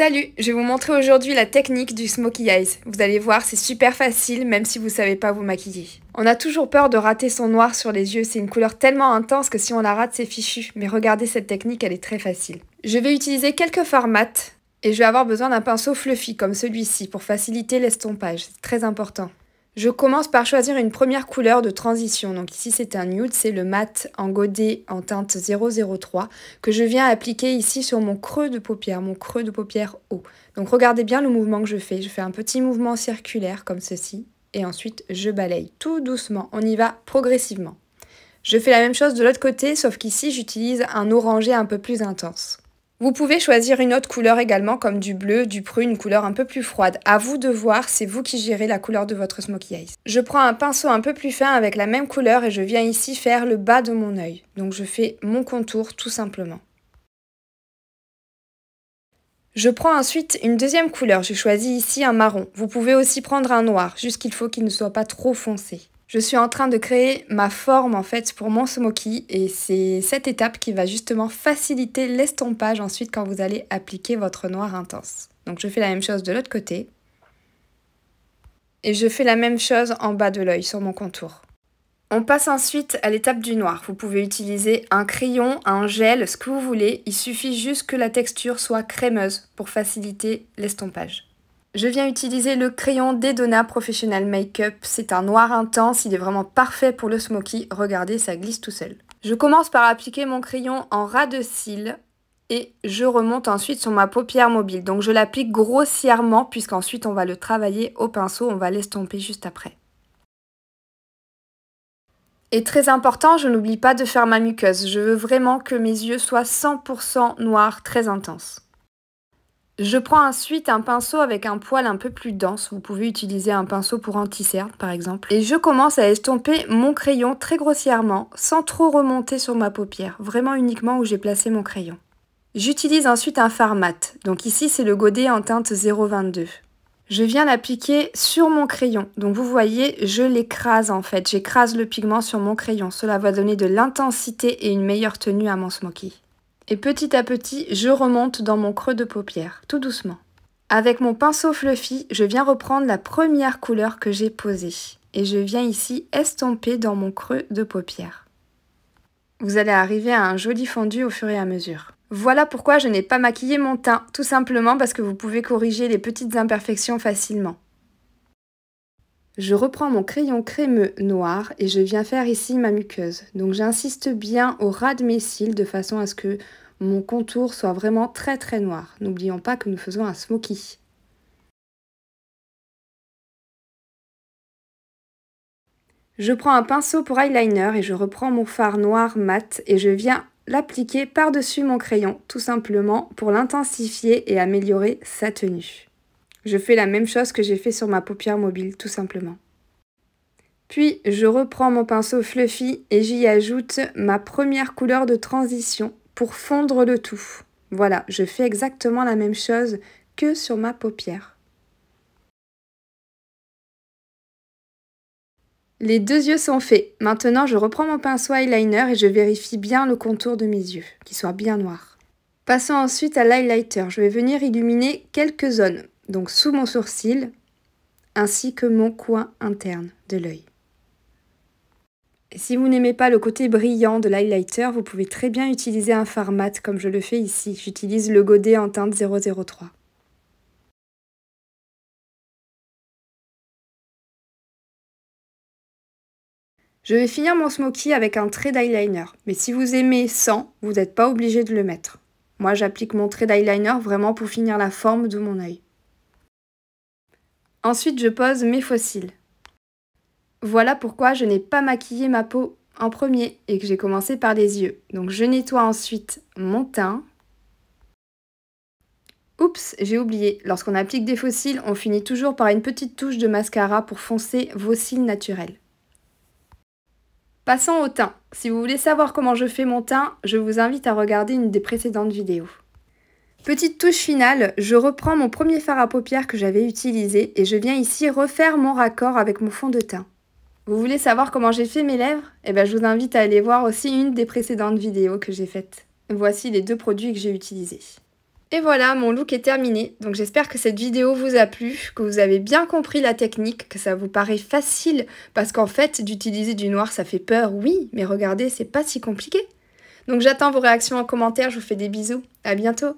Salut, je vais vous montrer aujourd'hui la technique du smokey eyes. Vous allez voir, c'est super facile même si vous savez pas vous maquiller. On a toujours peur de rater son noir sur les yeux, c'est une couleur tellement intense que si on la rate c'est fichu. Mais regardez cette technique, elle est très facile. Je vais utiliser quelques fards mat et je vais avoir besoin d'un pinceau fluffy comme celui-ci pour faciliter l'estompage, c'est très important. Je commence par choisir une première couleur de transition. Donc ici c'est un nude, c'est le mat en godet en teinte 003 que je viens appliquer ici sur mon creux de paupière haut. Donc regardez bien le mouvement que je fais. Je fais un petit mouvement circulaire comme ceci et ensuite je balaye tout doucement. On y va progressivement. Je fais la même chose de l'autre côté sauf qu'ici j'utilise un orangé un peu plus intense. Vous pouvez choisir une autre couleur également comme du bleu, du prune, une couleur un peu plus froide. À vous de voir, c'est vous qui gérez la couleur de votre smokey eyes. Je prends un pinceau un peu plus fin avec la même couleur et je viens ici faire le bas de mon œil. Donc je fais mon contour tout simplement. Je prends ensuite une deuxième couleur, j'ai choisi ici un marron. Vous pouvez aussi prendre un noir, juste qu'il faut qu'il ne soit pas trop foncé. Je suis en train de créer ma forme en fait pour mon smokey et c'est cette étape qui va justement faciliter l'estompage ensuite quand vous allez appliquer votre noir intense. Donc je fais la même chose de l'autre côté et je fais la même chose en bas de l'œil sur mon contour. On passe ensuite à l'étape du noir. Vous pouvez utiliser un crayon, un gel, ce que vous voulez. Il suffit juste que la texture soit crémeuse pour faciliter l'estompage. Je viens utiliser le crayon Dedona Professional Makeup. C'est un noir intense, il est vraiment parfait pour le smokey. Regardez, ça glisse tout seul. Je commence par appliquer mon crayon en ras de cils et je remonte ensuite sur ma paupière mobile. Donc je l'applique grossièrement puisqu'ensuite on va le travailler au pinceau, on va l'estomper juste après. Et très important, je n'oublie pas de faire ma muqueuse. Je veux vraiment que mes yeux soient 100% noirs, très intenses. Je prends ensuite un pinceau avec un poil un peu plus dense. Vous pouvez utiliser un pinceau pour anti-cerne par exemple. Et je commence à estomper mon crayon très grossièrement, sans trop remonter sur ma paupière. Vraiment uniquement où j'ai placé mon crayon. J'utilise ensuite un fard mat. Donc ici c'est le godet en teinte 022. Je viens l'appliquer sur mon crayon. Donc vous voyez, je l'écrase en fait. J'écrase le pigment sur mon crayon. Cela va donner de l'intensité et une meilleure tenue à mon smokey. Et petit à petit, je remonte dans mon creux de paupière, tout doucement. Avec mon pinceau fluffy, je viens reprendre la première couleur que j'ai posée. Et je viens ici estomper dans mon creux de paupière. Vous allez arriver à un joli fondu au fur et à mesure. Voilà pourquoi je n'ai pas maquillé mon teint, tout simplement parce que vous pouvez corriger les petites imperfections facilement. Je reprends mon crayon crémeux noir et je viens faire ici ma muqueuse. Donc j'insiste bien au ras de mes cils de façon à ce que mon contour soit vraiment très très noir. N'oublions pas que nous faisons un smokey. Je prends un pinceau pour eyeliner et je reprends mon fard noir mat et je viens l'appliquer par-dessus mon crayon, tout simplement pour l'intensifier et améliorer sa tenue. Je fais la même chose que j'ai fait sur ma paupière mobile, tout simplement. Puis, je reprends mon pinceau fluffy et j'y ajoute ma première couleur de transition pour fondre le tout. Voilà, je fais exactement la même chose que sur ma paupière. Les deux yeux sont faits. Maintenant, je reprends mon pinceau eyeliner et je vérifie bien le contour de mes yeux, qu'ils soient bien noirs. Passons ensuite à l'highlighter. Je vais venir illuminer quelques zones, donc sous mon sourcil, ainsi que mon coin interne de l'œil. Si vous n'aimez pas le côté brillant de l'highlighter, vous pouvez très bien utiliser un fard mat comme je le fais ici. J'utilise le godet en teinte 003. Je vais finir mon smokey avec un trait d'eyeliner. Mais si vous aimez sans, vous n'êtes pas obligé de le mettre. Moi, j'applique mon trait d'eyeliner vraiment pour finir la forme de mon œil. Ensuite, je pose mes faux cils. Voilà pourquoi je n'ai pas maquillé ma peau en premier et que j'ai commencé par les yeux. Donc je nettoie ensuite mon teint. Oups, j'ai oublié, lorsqu'on applique des faux cils, on finit toujours par une petite touche de mascara pour foncer vos cils naturels. Passons au teint. Si vous voulez savoir comment je fais mon teint, je vous invite à regarder une des précédentes vidéos. Petite touche finale, je reprends mon premier fard à paupières que j'avais utilisé et je viens ici refaire mon raccord avec mon fond de teint. Vous voulez savoir comment j'ai fait mes lèvres? Eh bien, je vous invite à aller voir aussi une des précédentes vidéos que j'ai faites. Voici les deux produits que j'ai utilisés. Et voilà, mon look est terminé. Donc j'espère que cette vidéo vous a plu, que vous avez bien compris la technique, que ça vous paraît facile, parce qu'en fait, d'utiliser du noir, ça fait peur, oui, mais regardez, c'est pas si compliqué. Donc j'attends vos réactions en commentaire, je vous fais des bisous, à bientôt.